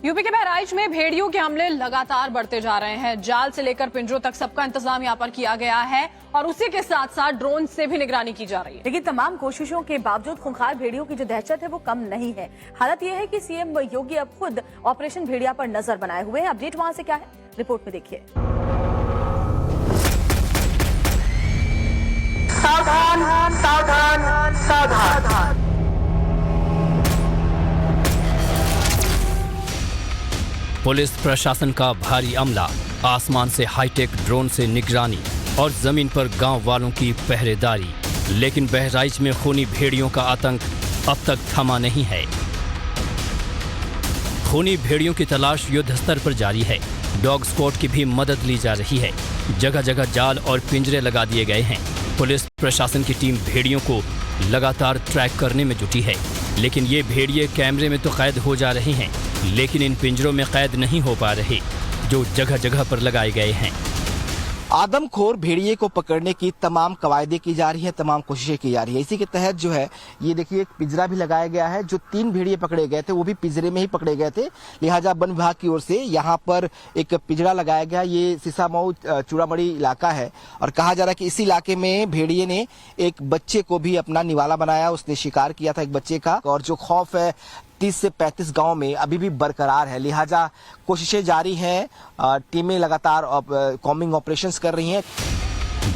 UP के बहराइच में भेड़ियों के हमले लगातार बढ़ते जा रहे हैं। जाल से लेकर पिंजरों तक सबका इंतजाम यहाँ पर किया गया है और उसी के साथ साथ ड्रोन से भी निगरानी की जा रही है। लेकिन तमाम कोशिशों के बावजूद खूंखार भेड़ियों की जो दहशत है वो कम नहीं है। हालत यह है कि सीएम योगी अब खुद ऑपरेशन भेड़िया पर नजर बनाए हुए हैं। अपडेट वहां से क्या है, रिपोर्ट में देखिए। सावधान सावधान सावधान। पुलिस प्रशासन का भारी अमला, आसमान से हाईटेक ड्रोन से निगरानी और जमीन पर गांव वालों की पहरेदारी। लेकिन बहराइच में खूनी भेड़ियों का आतंक अब तक थमा नहीं है। खूनी भेड़ियों की तलाश युद्ध स्तर पर जारी है। डॉग स्क्वाड की भी मदद ली जा रही है। जगह जगह जाल और पिंजरे लगा दिए गए हैं। पुलिस प्रशासन की टीम भेड़ियों को लगातार ट्रैक करने में जुटी है। लेकिन ये भेड़िए कैमरे में तो कैद हो जा रहे हैं, लेकिन इन पिंजरों में कैद नहीं हो पा रहे जो जगह जगह पर लगाए गए हैं। आदमखोर भेड़िए को पकड़ने की तमाम कवायदें की जा रही है, तमाम कोशिशें की जा रही है। इसी के तहत जो है ये देखिए एक पिंजरा भी लगाया गया है। जो 3 भेड़िए पकड़े गए थे वो भी पिंजरे में ही पकड़े गए थे, लिहाजा वन विभाग की ओर से यहाँ पर एक पिंजरा लगाया गया। ये सिसामऊ चूड़ामणि इलाका है और कहा जा रहा है कि इस इलाके में भेड़िए ने एक बच्चे को भी अपना निवाला बनाया। उसने शिकार किया था एक बच्चे का, और जो खौफ है 30 से 35 गांव में अभी भी बरकरार है। लिहाजा कोशिशें जारी हैं, टीमें लगातार कॉम्बिंग ऑपरेशंस कर रही हैं।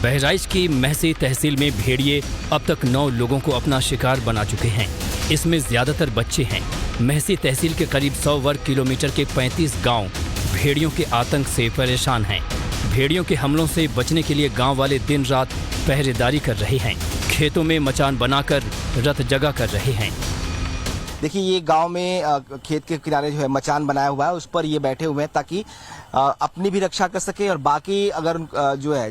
बहराइच की महसी तहसील में भेड़िए अब तक 9 लोगों को अपना शिकार बना चुके हैं। इसमें ज्यादातर बच्चे हैं। महसी तहसील के करीब 100 वर्ग किलोमीटर के 35 गांव भेड़ियों के आतंक से परेशान हैं। भेड़ियों के हमलों से बचने के लिए गांव वाले दिन रात पहरेदारी कर रहे हैं। खेतों में मचान बनाकर रत जगा कर रहे हैं। देखिए ये गांव में खेत के किनारे जो है मचान बनाया हुआ है, उस पर ये बैठे हुए हैं ताकि अपनी भी रक्षा कर सके और बाकी अगर जो है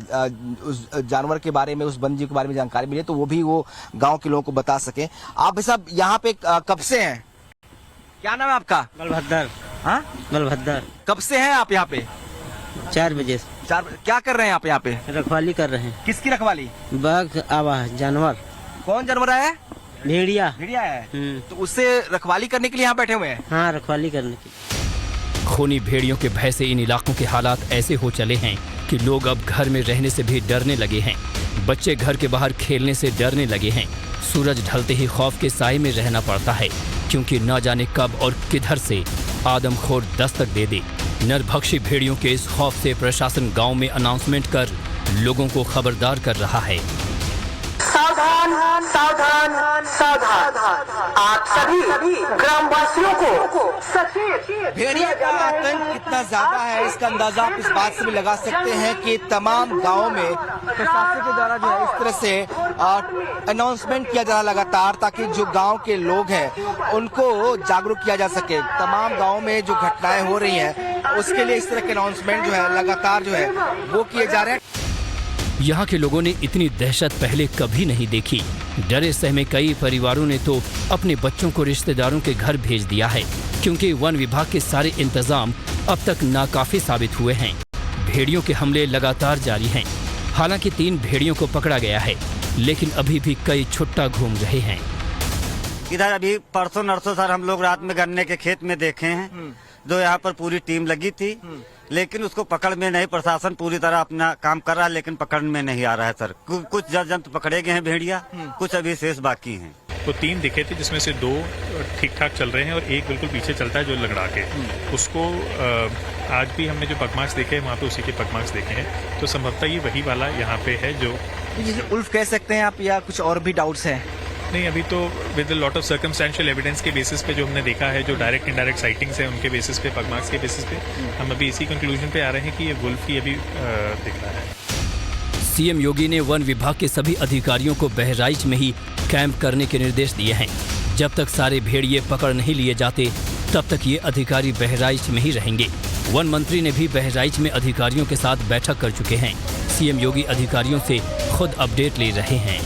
उस जानवर के बारे में, उस वन्यजीव के बारे में जानकारी मिले तो वो भी वो गांव के लोगों को बता सके। आप भाई साहब यहाँ पे कब से हैं? क्या नाम है आपका? बलभद्र। हाँ, बलभद्र। कब से हैं आप यहाँ पे? 4 बजे से। 4 क्या कर रहे हैं आप यहाँ पे? रखवाली कर रहे हैं। किसकी रखवाली? बाघ आवा है, जानवर। कौन जानवर आया है? भेड़िया। भेड़िया है। तो उससे रखवाली करने के लिए यहाँ बैठे हुए हैं? हाँ, रखवाली करने की। खूनी भेड़ियों के भय से इन इलाकों के हालात ऐसे हो चले हैं कि लोग अब घर में रहने से भी डरने लगे हैं। बच्चे घर के बाहर खेलने से डरने लगे हैं। सूरज ढलते ही खौफ के साए में रहना पड़ता है, क्योंकि न जाने कब और किधर से आदमखोर दस्तक दे दे। नरभक्षी भेड़ियों के इस खौफ से प्रशासन गांव में अनाउंसमेंट कर लोगों को खबरदार कर रहा है। सावधान सावधान सावधान। आप सभी ग्रामवासियों को सचेत। भेड़िया का आतंक कितना ज्यादा है इसका अंदाजा आप इस बात से भी लगा सकते हैं कि तमाम गांवों में प्रशासन के द्वारा जो है इस तरह से अनाउंसमेंट किया जा रहा लगातार, ताकि जो गांव के लोग हैं उनको जागरूक किया जा सके। तमाम गांवों में जो घटनाएं हो रही हैं उसके लिए इस तरह के अनाउंसमेंट जो है लगातार जो है वो किए जा रहे हैं। यहाँ के लोगों ने इतनी दहशत पहले कभी नहीं देखी। डरे सहमे कई परिवारों ने तो अपने बच्चों को रिश्तेदारों के घर भेज दिया है, क्योंकि वन विभाग के सारे इंतजाम अब तक नाकाफी साबित हुए हैं। भेड़ियों के हमले लगातार जारी हैं। हालांकि 3 भेड़ियों को पकड़ा गया है, लेकिन अभी भी कई छुट्टा घूम रहे हैं। इधर अभी परसों नरसों सर हम लोग रात में गन्ने के खेत में देखे हैं, जो यहाँ पर पूरी टीम लगी थी, लेकिन उसको पकड़ में नहीं। प्रशासन पूरी तरह अपना काम कर रहा है, लेकिन पकड़ में नहीं आ रहा है सर। कुछ जंतु पकड़े गए हैं भेड़िया, कुछ अभी शेष बाकी हैं। तो 3 दिखे थे, जिसमें से 2 ठीक ठाक चल रहे हैं और एक बिल्कुल पीछे चलता है जो लंगड़ा के। उसको आज भी हमने जो पगमार्क्स देखे हैं वहाँ पे उसी के पगमार्क्स देखे हैं, तो संभवतः ये वही वाला यहाँ पे है जो जिसे उल्फ कह सकते हैं आप, या कुछ और भी डाउट्स हैं? नहीं, अभी तो with lot of circumstantial evidence के बेसिस पे जो हमने देखा है, जो डायरेक्ट इनडायरेक्ट साइटिंग्स हैं उनके बेसिस पे, पगमार्क्स के बेसिस पे हम अभी इसी कंक्लूजन पे आ रहे हैं कि ये वुल्फ ही अभी दिख रहा है। सीएम योगी ने वन विभाग के सभी अधिकारियों को बहराइच में ही कैंप करने के निर्देश दिए हैं। जब तक सारे भेड़िए पकड़ नहीं लिए जाते तब तक ये अधिकारी बहराइच में ही रहेंगे। वन मंत्री ने भी बहराइच में अधिकारियों के साथ बैठक कर चुके हैं। सीएम योगी अधिकारियों से खुद अपडेट ले रहे हैं।